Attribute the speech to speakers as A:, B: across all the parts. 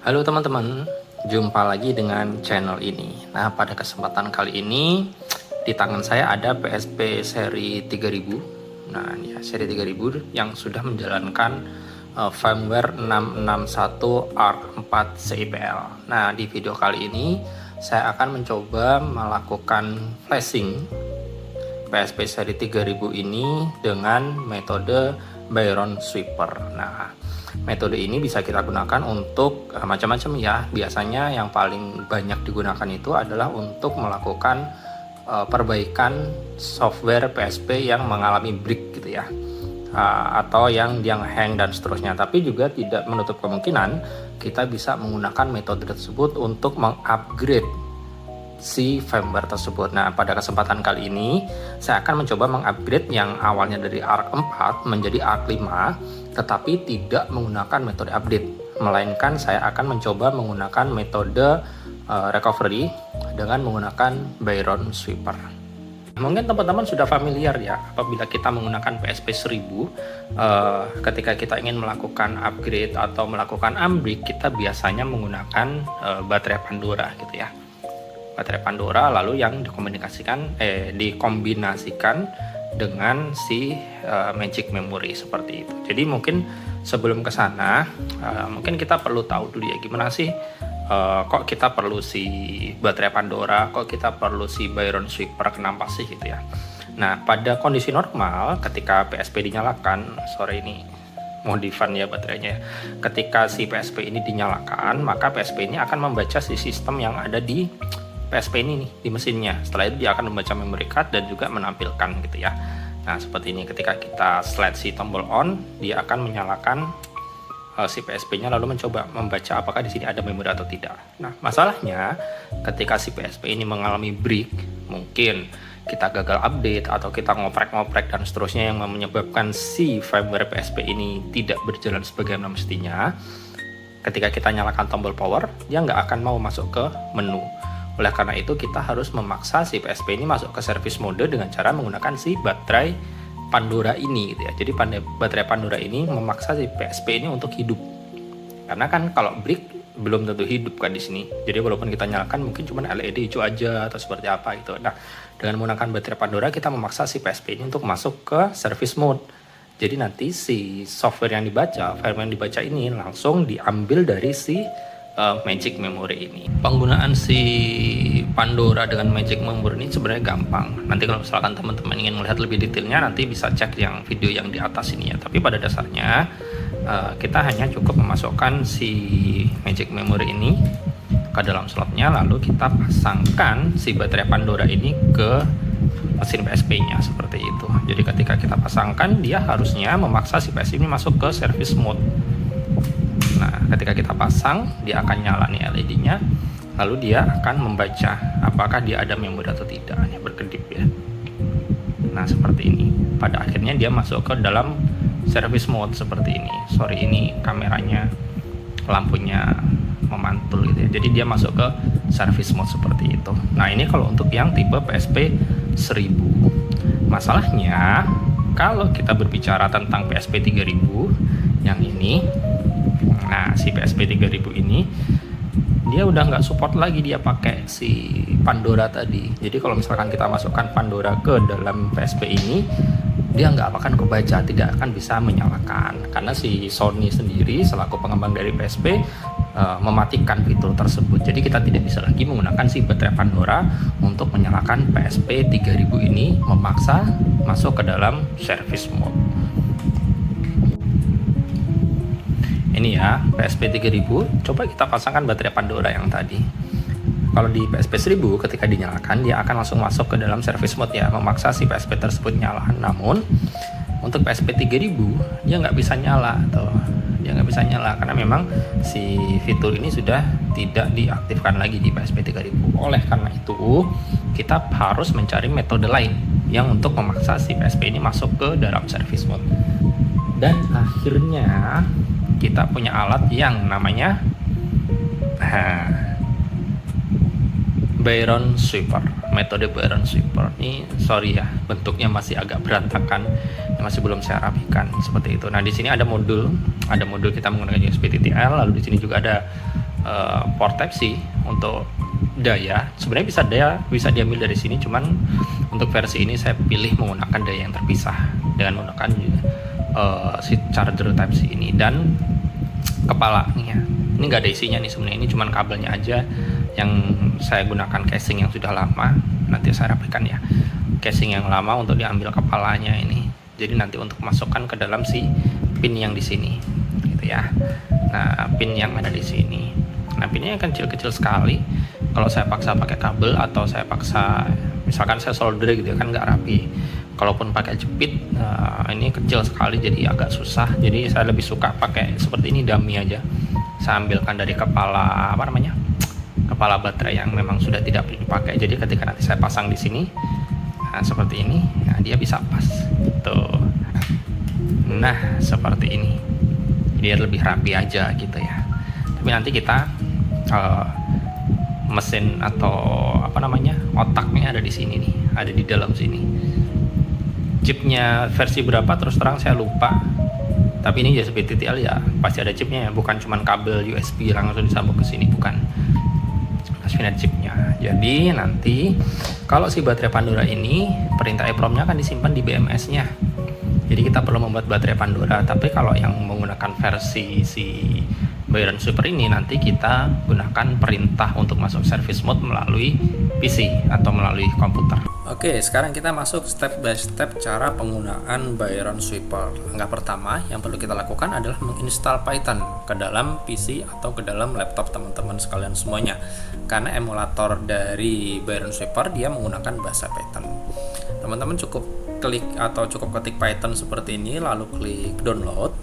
A: Halo teman-teman, jumpa lagi dengan channel ini. Nah, pada kesempatan kali ini di tangan saya ada PSP seri 3000. Nah, ini ya, seri 3000 yang sudah menjalankan firmware 661 ARC4 CIPL. Nah, di video kali ini saya akan mencoba melakukan flashing PSP seri 3000 ini dengan metode Byron Sweeper. Nah, metode ini bisa kita gunakan untuk macam-macam ya. Biasanya yang paling banyak digunakan itu adalah untuk melakukan perbaikan software PSP yang mengalami break gitu ya, atau yang hang dan seterusnya. Tapi juga tidak menutup kemungkinan kita bisa menggunakan metode tersebut untuk mengupgrade si firmware tersebut. Nah, pada kesempatan kali ini saya akan mencoba mengupgrade yang awalnya dari ARC 4 menjadi ARC 5, tetapi tidak menggunakan metode update, melainkan saya akan mencoba menggunakan metode recovery dengan menggunakan Byron Sweeper. Mungkin teman-teman sudah familiar ya, apabila kita menggunakan PSP 1000, ketika kita ingin melakukan upgrade atau melakukan unbreak, kita biasanya menggunakan baterai Pandora gitu ya. Baterai Pandora lalu yang dikombinasikan dengan si Magic Memory seperti itu. Jadi mungkin sebelum ke sana, mungkin kita perlu tahu dulu ya, gimana sih kok kita perlu si baterai Pandora, kok kita perlu si Byron Sweeper, kenapa sih gitu ya. Nah, pada kondisi normal ketika PSP dinyalakan, sore ini modifan ya baterainya. Ketika si PSP ini dinyalakan, maka PSP ini akan membaca si sistem yang ada di PSP ini nih, di mesinnya. Setelah itu dia akan membaca memory card dan juga menampilkan gitu ya. Nah, seperti ini, ketika kita slide si tombol on, dia akan menyalakan si PSP-nya lalu mencoba membaca apakah di sini ada memori atau tidak. Nah, masalahnya ketika si PSP ini mengalami break, mungkin kita gagal update atau kita ngoprek-ngoprek dan seterusnya yang menyebabkan si firmware PSP ini tidak berjalan sebagaimana mestinya. Ketika kita nyalakan tombol power, dia nggak akan mau masuk ke menu. Oleh karena itu kita harus memaksa si PSP ini masuk ke service mode dengan cara menggunakan si baterai Pandora ini gitu ya. Jadi baterai Pandora ini memaksa si PSP ini untuk hidup. Karena kan kalau break belum tentu hidup kan di sini. Jadi walaupun kita nyalakan mungkin cuma LED hijau aja atau seperti apa gitu. Nah, dengan menggunakan baterai Pandora kita memaksa si PSP ini untuk masuk ke service mode. Jadi nanti si software yang dibaca, firmware yang dibaca ini langsung diambil dari si Magic Memory ini. Penggunaan si Pandora dengan Magic Memory ini sebenarnya gampang. Nanti kalau misalkan teman-teman ingin melihat lebih detailnya, nanti bisa cek yang video yang di atas ini ya. Tapi pada dasarnya kita hanya cukup memasukkan si Magic Memory ini ke dalam slotnya, lalu kita pasangkan si baterai Pandora ini ke mesin PSP-nya seperti itu. Jadi ketika kita pasangkan, dia harusnya memaksa si PSP ini masuk ke service mode. Nah, ketika kita pasang, dia akan nyala nih LED-nya, lalu dia akan membaca apakah dia ada memori atau tidak. Ini berkedip ya. Nah, seperti ini. Pada akhirnya dia masuk ke dalam service mode seperti ini. Sorry, ini kameranya, lampunya memantul gitu ya. Jadi dia masuk ke service mode seperti itu. Nah, ini kalau untuk yang tipe PSP 1000. Masalahnya, kalau kita berbicara tentang PSP 3000 yang ini, nah si PSP 3000 ini dia udah nggak support lagi dia pakai si Pandora tadi. Jadi kalau misalkan kita masukkan Pandora ke dalam PSP ini, dia nggak akan kebaca, tidak akan bisa menyalakan, karena si Sony sendiri selaku pengembang dari PSP mematikan fitur tersebut. Jadi kita tidak bisa lagi menggunakan si baterai Pandora untuk menyalakan PSP 3000 ini, memaksa masuk ke dalam service mode. Ini ya PSP 3000, coba kita pasangkan baterai Pandora yang tadi. Kalau di PSP 1000 ketika dinyalakan, dia akan langsung masuk ke dalam service mode ya, memaksa si PSP tersebut nyala. Namun untuk PSP 3000 dia nggak bisa nyala tuh. Dia nggak bisa nyala karena memang si fitur ini sudah tidak diaktifkan lagi di PSP 3000. Oleh karena itu kita harus mencari metode lain yang untuk memaksa si PSP ini masuk ke dalam service mode. Dan akhirnya kita punya alat yang namanya Byron Sweeper. Metode Byron Sweeper ini, sorry ya, bentuknya masih agak berantakan yang masih belum saya rapikan seperti itu. Nah, di sini ada modul kita menggunakan USB TTL, lalu di sini juga ada port Type C untuk daya. Sebenarnya bisa diambil dari sini, cuman untuk versi ini saya pilih menggunakan daya yang terpisah dengan menggunakan si charger Type C ini. Dan kepalanya ini nggak ada isinya nih sebenarnya, ini cuman kabelnya aja yang saya gunakan casing yang sudah lama. Nanti saya rapikan ya casing yang lama untuk diambil kepalanya ini. Jadi nanti untuk masukkan ke dalam si pin yang di sini gitu ya. Nah, pin yang ada di sini, nah pinnya kecil-kecil sekali. Kalau saya paksa pakai kabel atau saya paksa misalkan saya solder gitu kan nggak rapi. Kalaupun pakai jepit, ini kecil sekali jadi agak susah. Jadi saya lebih suka pakai seperti ini, dummy aja. Saya ambilkan dari kepala kepala baterai yang memang sudah tidak dipakai. Jadi ketika nanti saya pasang di sini, nah, seperti ini, nah, dia bisa pas. Tuh. Nah, seperti ini. Biar lebih rapi aja gitu ya. Tapi nanti kita mesin atau otaknya ada di sini nih, ada di dalam sini. Chipnya versi berapa terus terang saya lupa. Tapi ini USB TTL ya, pasti ada chipnya ya, bukan cuman kabel USB langsung disambung ke sini, bukan. Pasti ada chipnya. Jadi nanti kalau si baterai Pandora ini perintah EEPROM-nya akan disimpan di BMS-nya. Jadi kita perlu membuat baterai Pandora. Tapi kalau yang menggunakan versi si Bayron Sweeper ini, nanti kita gunakan perintah untuk masuk service mode melalui PC atau melalui komputer. Oke, sekarang kita masuk step by step cara penggunaan Bayron Sweeper. Langkah pertama yang perlu kita lakukan adalah menginstal Python ke dalam PC atau ke dalam laptop teman-teman sekalian semuanya. Karena emulator dari Bayron Sweeper dia menggunakan bahasa Python. Teman-teman cukup klik atau cukup ketik Python seperti ini, lalu klik download.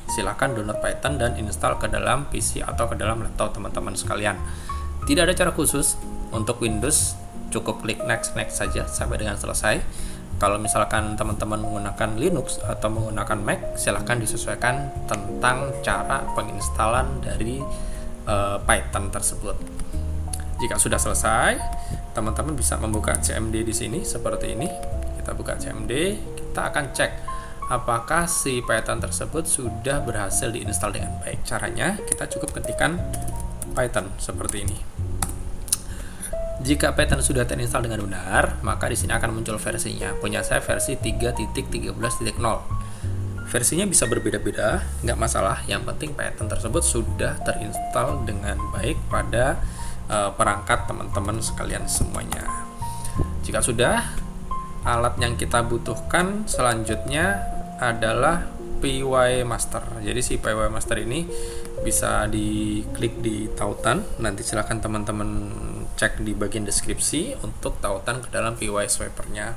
A: Silahkan download Python dan install ke dalam PC atau ke dalam laptop teman-teman sekalian. Tidak ada cara khusus untuk Windows, cukup klik next saja sampai dengan selesai. Kalau misalkan teman-teman menggunakan Linux atau menggunakan Mac, silahkan disesuaikan tentang cara penginstalan dari Python tersebut. Jika sudah selesai, teman-teman bisa membuka CMD di sini seperti ini. Kita buka CMD, kita akan cek apakah si Python tersebut sudah berhasil diinstal dengan baik. Caranya kita cukup ketikkan Python seperti ini. Jika Python sudah terinstall dengan benar, maka di sini akan muncul versinya. Punya saya versi 3.13.0. Versinya bisa berbeda-beda, nggak masalah. Yang penting Python tersebut sudah terinstall dengan baik pada perangkat teman-teman sekalian semuanya. Jika sudah, alat yang kita butuhkan selanjutnya adalah PY Master. Jadi si PY Master ini bisa diklik di tautan. Nanti silahkan teman-teman cek di bagian deskripsi untuk tautan ke dalam PY Sweeper-nya.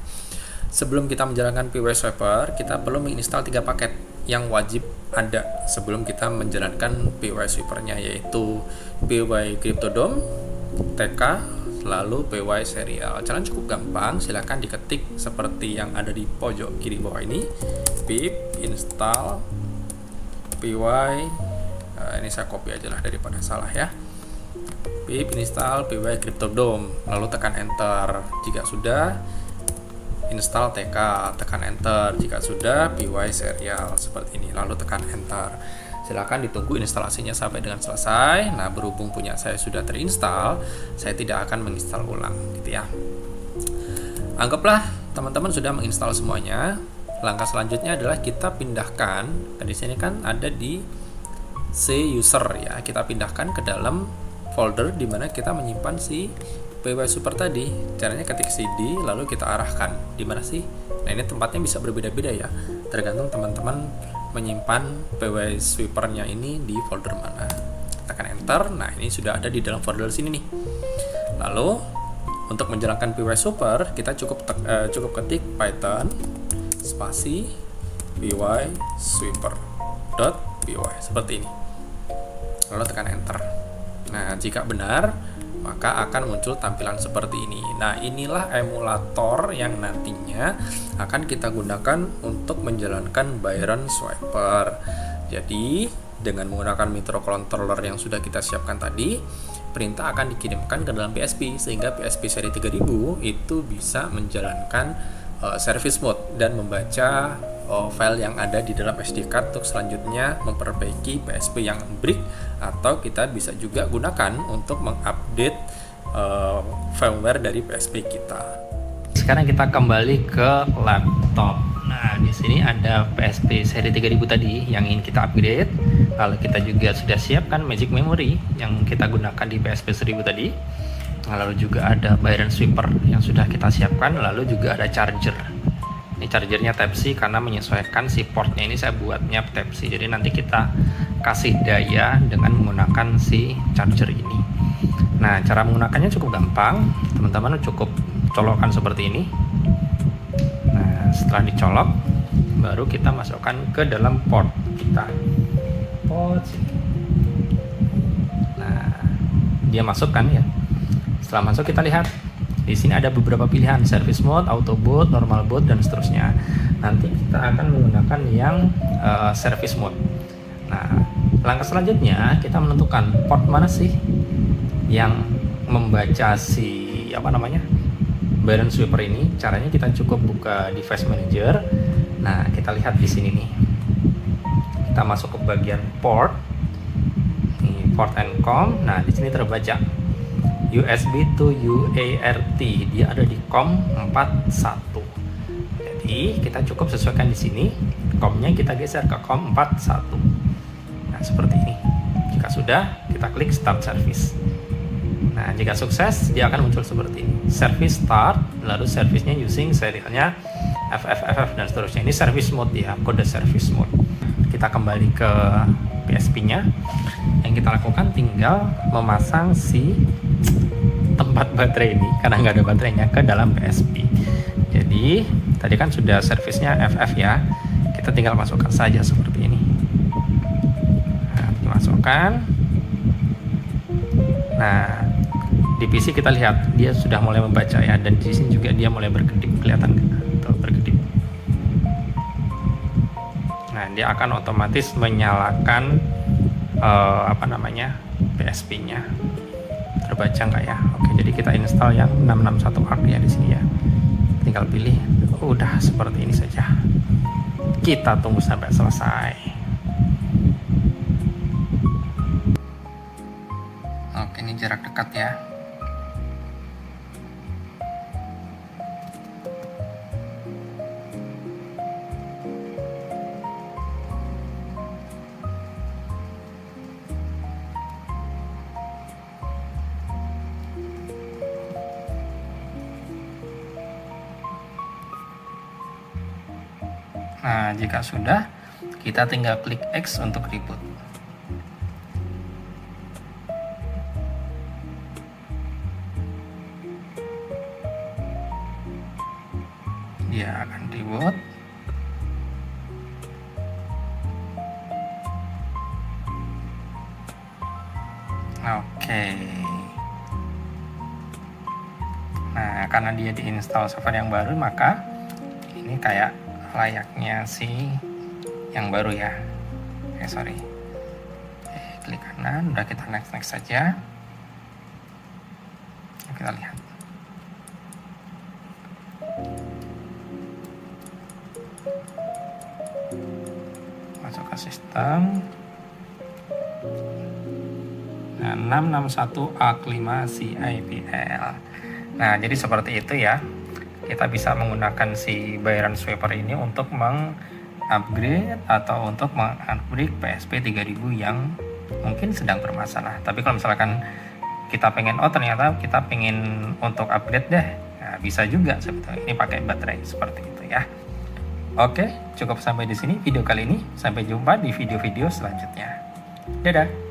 A: Sebelum kita menjalankan PY Sweeper, kita perlu menginstal 3 paket yang wajib ada sebelum kita menjalankan PY Sweeper-nya, yaitu PY Cryptodome, TK, lalu PY Serial. Caranya cukup gampang, silahkan diketik seperti yang ada di pojok kiri bawah ini, pip install PY. Ini saya copy aja lah daripada salah ya. Pip install PY Cryptodome, lalu tekan enter. Jika sudah, install TK, tekan enter. Jika sudah, PY Serial seperti ini, lalu tekan enter. Silakan ditunggu instalasinya sampai dengan selesai. Nah, berhubung punya saya sudah terinstall, saya tidak akan menginstal ulang gitu ya. Anggaplah teman-teman sudah menginstal semuanya. Langkah selanjutnya adalah kita pindahkan. Di sini kan ada di C user ya. Kita pindahkan ke dalam folder di mana kita menyimpan si PY Sweeper tadi. Caranya ketik CD lalu kita arahkan. Di mana sih? Nah, ini tempatnya bisa berbeda-beda ya. Tergantung teman-teman menyimpan PY Sweeper-nya ini di folder mana. Tekan enter. Nah, ini sudah ada di dalam folder sini nih. Lalu untuk menjalankan PY Sweeper, kita cukup ketik Python spasi PY Sweeper.py seperti ini. Lalu tekan enter. Nah, jika benar, maka akan muncul tampilan seperti ini. Nah, inilah emulator yang nantinya akan kita gunakan untuk menjalankan Bayron Sweeper. Jadi, dengan menggunakan microcontroller yang sudah kita siapkan tadi, perintah akan dikirimkan ke dalam PSP, sehingga PSP seri 3000 itu bisa menjalankan service mode dan membaca file yang ada di dalam SD card untuk selanjutnya memperbaiki PSP yang break, atau kita bisa juga gunakan untuk mengupdate firmware dari PSP kita. Sekarang kita kembali ke laptop. Nah, di sini ada PSP seri 3000 tadi yang ingin kita upgrade. Lalu kita juga sudah siapkan Magic Memory yang kita gunakan di PSP 1000 tadi. Lalu juga ada Byron Sweeper yang sudah kita siapkan. Lalu juga ada charger. Ini chargernya Type-C karena menyesuaikan si portnya ini saya buatnya Type-C. Jadi nanti kita kasih daya dengan menggunakan si charger ini. Nah, cara menggunakannya cukup gampang. Teman-teman cukup colokkan seperti ini. Nah, setelah dicolok, baru kita masukkan ke dalam port kita. Port sini. Nah, dia masukkan ya. Setelah masuk kita lihat di sini ada beberapa pilihan, service mode, auto boot, normal boot, dan seterusnya. Nanti kita akan menggunakan yang service mode. Nah, langkah selanjutnya kita menentukan port mana sih yang membaca si Byron Sweeper ini. Caranya kita cukup buka device manager. Nah, kita lihat di sini nih. Kita masuk ke bagian port. Nih, port and com. Nah, di sini terbaca USB to UART, dia ada di COM 41. Jadi kita cukup sesuaikan di sini, COM-nya kita geser ke COM 41. Nah, seperti ini. Jika sudah, kita klik Start Service. Nah, jika sukses, dia akan muncul seperti ini. Service start, lalu service-nya using serialnya FFFF dan seterusnya. Ini service mode ya, kode service mode. Kita kembali ke PSP-nya. Yang kita lakukan tinggal memasang si tempat baterai ini, karena nggak ada baterainya, ke dalam PSP. Jadi tadi kan sudah servisnya FF ya, kita tinggal masukkan saja seperti ini. Nah, dimasukkan. Nah, di PC kita lihat dia sudah mulai membaca ya, dan di sini juga dia mulai berkedip, kelihatan atau berkedip. Nah, dia akan otomatis menyalakan PSP-nya. Terbaca nggak ya? Oke, jadi kita install yang 661 ARC ya di sini ya. Tinggal pilih. Udah seperti ini saja. Kita tunggu sampai selesai. Oke, ini jarak dekat ya. Nah, jika sudah, kita tinggal klik X untuk reboot. Dia akan reboot. Oke. Nah, karena dia diinstal software yang baru, maka ini kayak layaknya si yang baru ya. Sorry. Klik kanan, udah kita next saja. Kita lihat. Masuk ke sistem. Nah, 661 ARC5 CIPL. Nah, jadi seperti itu ya. Kita bisa menggunakan si Byron Sweeper ini untuk meng-upgrade atau untuk meng-upgrade PSP 3000 yang mungkin sedang bermasalah. Tapi kalau misalkan kita pengen, ternyata kita pengen untuk upgrade deh, nah, bisa juga sebetulnya ini pakai baterai seperti itu ya. Oke, cukup sampai di sini video kali ini. Sampai jumpa di video-video selanjutnya. Dadah.